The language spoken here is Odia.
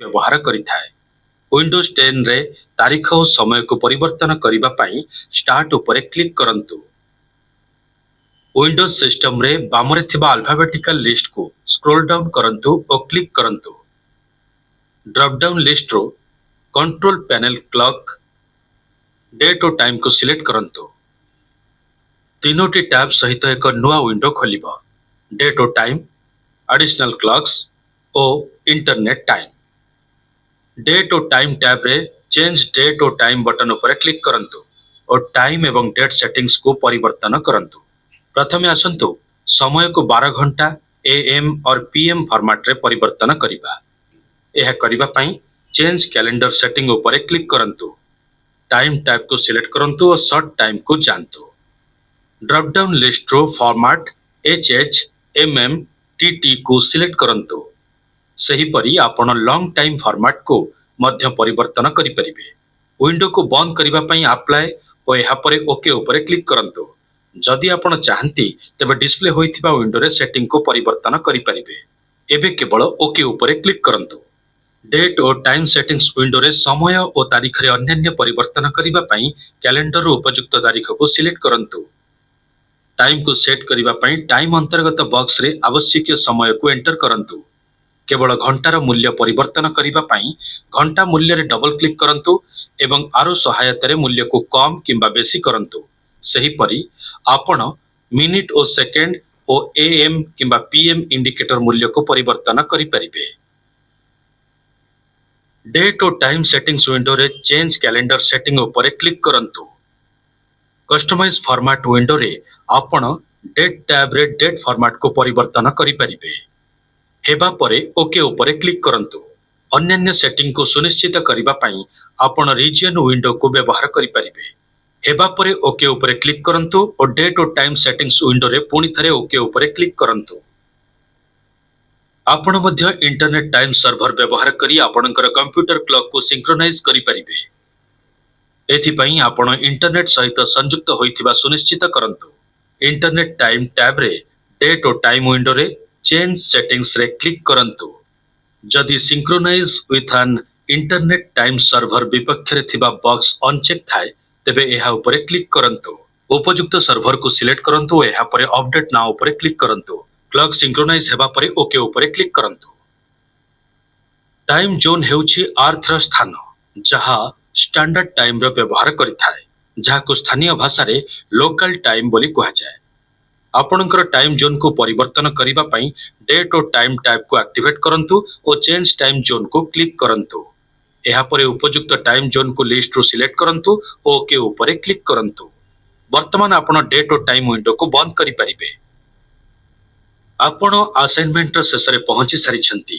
ବ୍ୟବହାର କରିଥାଏ। ୱିଣ୍ଡୋଜ୍ 10 ରେ ତାରିଖ ଓ ସମୟକୁ ପରିବର୍ତ୍ତନ କରିବା ପାଇଁ ଷ୍ଟାର୍ଟ ଉପରେ କ୍ଲିକ୍ କରନ୍ତୁ। ୱିଣ୍ଡୋଜ୍ ସିଷ୍ଟମରେ ବାମରେ ଥିବା ଆଲଫାବେଟିକାଲ ଲିଷ୍ଟକୁ ସ୍କ୍ରୋଲ ଡାଉନ୍ କରନ୍ତୁ ଓ କ୍ଲିକ୍ କରନ୍ତୁ। ଡ୍ରପ୍ ଡାଉନ୍ ଲିଷ୍ଟରୁ କଣ୍ଟ୍ରୋଲ ପ୍ୟାନେଲ କ୍ଲକ୍, ଡେଟ୍ ଓ ଟାଇମ୍କୁ ସିଲେକ୍ଟ କରନ୍ତୁ। ତିନୋଟି ଟ୍ୟାବ୍ ସହିତ ଏକ ନୂଆ ୱିଣ୍ଡୋ ଖୋଲିବ। ଡେଟ୍ ଓ ଟାଇମ୍, ଆଡିସନାଲ କ୍ଲକ୍ସ ଓ ଇଣ୍ଟରନେଟ୍ ଟାଇମ୍। ଡେଟ୍ ଓ ଟାଇମ୍ ଟ୍ୟାବ୍ରେ ଚେଞ୍ଜ ଡେଟ୍ ଓ ଟାଇମ୍ ବଟନ ଉପରେ କ୍ଲିକ୍ କରନ୍ତୁ ଓ ଟାଇମ୍ ଏବଂ ଡେଟ୍ ସେଟିଂସକୁ ପରିବର୍ତ୍ତନ କରନ୍ତୁ। ପ୍ରଥମେ ଆସନ୍ତୁ ସମୟକୁ 12 ଘଣ୍ଟା AM ଅର୍ PM ଫର୍ମାଟରେ ପରିବର୍ତ୍ତନ କରିବା। ଏହା କରିବା ପାଇଁ ଚେଞ୍ଜ କ୍ୟାଲେଣ୍ଡର ସେଟିଂ ଉପରେ କ୍ଲିକ୍ କରନ୍ତୁ। ଟାଇମ୍ ଟ୍ୟାବ୍କୁ ସିଲେକ୍ଟ କରନ୍ତୁ ଓ ସର୍ଟ ଟାଇମ୍କୁ ଯାଆନ୍ତୁ। ଡ୍ରପ୍ ଡାଉନ୍ ଲିଷ୍ଟରୁ ଫର୍ମାଟ HHMMTTକୁ ସିଲେକ୍ଟ କରନ୍ତୁ। ସେହିପରି ଆପଣ ଲଙ୍ଗ ଟାଇମ୍ ଫର୍ମାଟକୁ ମଧ୍ୟ ପରିବର୍ତ୍ତନ କରିପାରିବେ। ୱିଣ୍ଡୋକୁ ବନ୍ଦ କରିବା ପାଇଁ ଆପ୍ଲାଏ ଓ ଏହାପରେ ଓକେ ଉପରେ କ୍ଲିକ୍ କରନ୍ତୁ। ଯଦି ଆପଣ ଚାହାନ୍ତି ତେବେ ଡିସପ୍ଲେ ହୋଇଥିବା ୱିଣ୍ଡୋରେ ସେଟିଂକୁ ପରିବର୍ତ୍ତନ କରିପାରିବେ। ଏବେ କେବଳ ଓକେ ଉପରେ କ୍ଲିକ୍ କରନ୍ତୁ। ଡେଟ୍ ଓ ଟାଇମ୍ ସେଟିଂସ ୱିଣ୍ଡୋରେ ସମୟ ଓ ତାରିଖରେ ଅନ୍ୟାନ୍ୟ ପରିବର୍ତ୍ତନ କରିବା ପାଇଁ କ୍ୟାଲେଣ୍ଡରରୁ ଉପଯୁକ୍ତ ତାରିଖକୁ ସିଲେକ୍ଟ କରନ୍ତୁ। ଟାଇମ୍କୁ ସେଟ୍ କରିବା ପାଇଁ ଟାଇମ୍ ଅନ୍ତର୍ଗତ ବକ୍ସରେ ଆବଶ୍ୟକୀୟ ସମୟକୁ ଏଣ୍ଟର କରନ୍ତୁ। କେବଳ ଘଣ୍ଟାର ମୂଲ୍ୟ ପରିବର୍ତ୍ତନ କରିବା ପାଇଁ ଘଣ୍ଟା ମୂଲ୍ୟରେ ଡବଲ କ୍ଲିକ୍ କରନ୍ତୁ ଏବଂ ଆରୋ ସହାୟତାରେ ମୂଲ୍ୟକୁ କମ୍ କିମ୍ବା ବେଶୀ କରନ୍ତୁ। ସେହିପରି ଆପଣ minute O second O AM କିମ୍ବା PM ଇଣ୍ଡିକେଟର ମୂଲ୍ୟକୁ ପରିବର୍ତ୍ତନ କରିପାରିବେ। ଡେଟ୍ ଓ ଟାଇମ୍ ସେଟିଂସ ୱିଣ୍ଡୋରେ ଚେଞ୍ଜ କ୍ୟାଲେଣ୍ଡର ସେଟିଂ ଉପରେ କ୍ଲିକ୍ କରନ୍ତୁ। କଷ୍ଟମାଇଜ ଫର୍ମାଟ ୱିଣ୍ଡୋରେ ଆପଣ ଡେଟ୍ ଟ୍ୟାବ୍ରେ ଡେଟ୍ ଫର୍ମାଟକୁ ପରିବର୍ତ୍ତନ କରିପାରିବେ। ହେବା ପରେ ଓକେ ଉପରେ କ୍ଲିକ୍ କରନ୍ତୁ। ଅନ୍ୟାନ୍ୟ ସେଟିଂକୁ ସୁନିଶ୍ଚିତ କରିବା ପାଇଁ ଆପଣ ରିଜିଅନ୍ ୱିଣ୍ଡୋକୁ ବ୍ୟବହାର କରିପାରିବେ। ହେବା ପରେ ଓକେ ଉପରେ କ୍ଲିକ୍ କରନ୍ତୁ ଓ ଡେଟ୍ ଓ ଟାଇମ୍ ସେଟିଂସ ୱିଣ୍ଡୋରେ ପୁଣି ଥରେ ଓକେ ଉପରେ କ୍ଲିକ୍ କରନ୍ତୁ। ଆପଣ ମଧ୍ୟ ଇଣ୍ଟରନେଟ୍ ଟାଇମ୍ ସର୍ଭର ବ୍ୟବହାର କରି ଆପଣଙ୍କର କମ୍ପ୍ୟୁଟର କ୍ଲକକୁ ସିଙ୍କ୍ରୋନାଇଜ କରିପାରିବେ। ଏଥିପାଇଁ ଆପଣ ଇଣ୍ଟରନେଟ୍ ସହିତ ସଂଯୁକ୍ତ ହୋଇଥିବା ସୁନିଶ୍ଚିତ କରନ୍ତୁ। ଇଣ୍ଟରନେଟ୍ ଟାଇମ୍ ଟ୍ୟାବ୍ରେ ଡେଟ୍ ଓ ଟାଇମ୍ ୱିଣ୍ଡୋରେ ଚେଞ୍ଜ ସେଟିଂସରେ କ୍ଲିକ୍ କରନ୍ତୁ। ଯଦି ସିଙ୍କ୍ରୋନାଇଜ ୱିଥ୍ ଆନ୍ ଇଣ୍ଟରନେଟ୍ ଟାଇମ୍ ସର୍ଭର ବିପକ୍ଷରେ ଥିବା ବକ୍ସ ଅନଚେକ୍ ଥାଏ ତେବେ ଏହା ଉପରେ କ୍ଲିକ୍ କରନ୍ତୁ। ଉପଯୁକ୍ତ ସର୍ଭରକୁ ସିଲେକ୍ଟ କରନ୍ତୁ ଓ ଏହାପରେ ଅପଡେଟ୍ ନାଓ ଉପରେ କ୍ଲିକ୍ କରନ୍ତୁ। କ୍ଲକ୍ ସିଙ୍କ୍ରୋନାଇଜ ହେବା ପରେ ଓକେ ଉପରେ କ୍ଲିକ୍ କରନ୍ତୁ। ଟାଇମ୍ ଜୋନ୍ ହେଉଛି ଆର୍ଥର ସ୍ଥାନ ଯାହା ଷ୍ଟାଣ୍ଡାର୍ଡ ଟାଇମ୍ର ବ୍ୟବହାର କରିଥାଏ, ଯାହାକୁ ସ୍ଥାନୀୟ ଭାଷାରେ ଲୋକାଲ ଟାଇମ୍ ବୋଲି କୁହାଯାଏ। ଆପଣଙ୍କର ଟାଇମ୍ ଜୋନ୍କୁ ପରିବର୍ତ୍ତନ କରିବା ପାଇଁ ଡେଟ୍ ଓ ଟାଇମ୍ ଟ୍ୟାବ୍କୁ ଆକ୍ଟିଭେଟ୍ କରନ୍ତୁ ଓ ଚେଞ୍ଜ ଟାଇମ୍ ଜୋନ୍କୁ କ୍ଲିକ୍ କରନ୍ତୁ। ଏହାପରେ ଉପଯୁକ୍ତ ଟାଇମ୍ ଜୋନ୍କୁ ଲିଷ୍ଟରୁ ସିଲେକ୍ଟ କରନ୍ତୁ ଓ ଓକେ ଉପରେ କ୍ଲିକ୍ କରନ୍ତୁ। ବର୍ତ୍ତମାନ ଆପଣ ଡେଟ୍ ଓ ଟାଇମ୍ ୱିଣ୍ଡୋକୁ ବନ୍ଦ କରିପାରିବେ। ଆପଣ ଆସାଇନମେଣ୍ଟର ଶେଷରେ ପହଞ୍ଚି ସାରିଛନ୍ତି।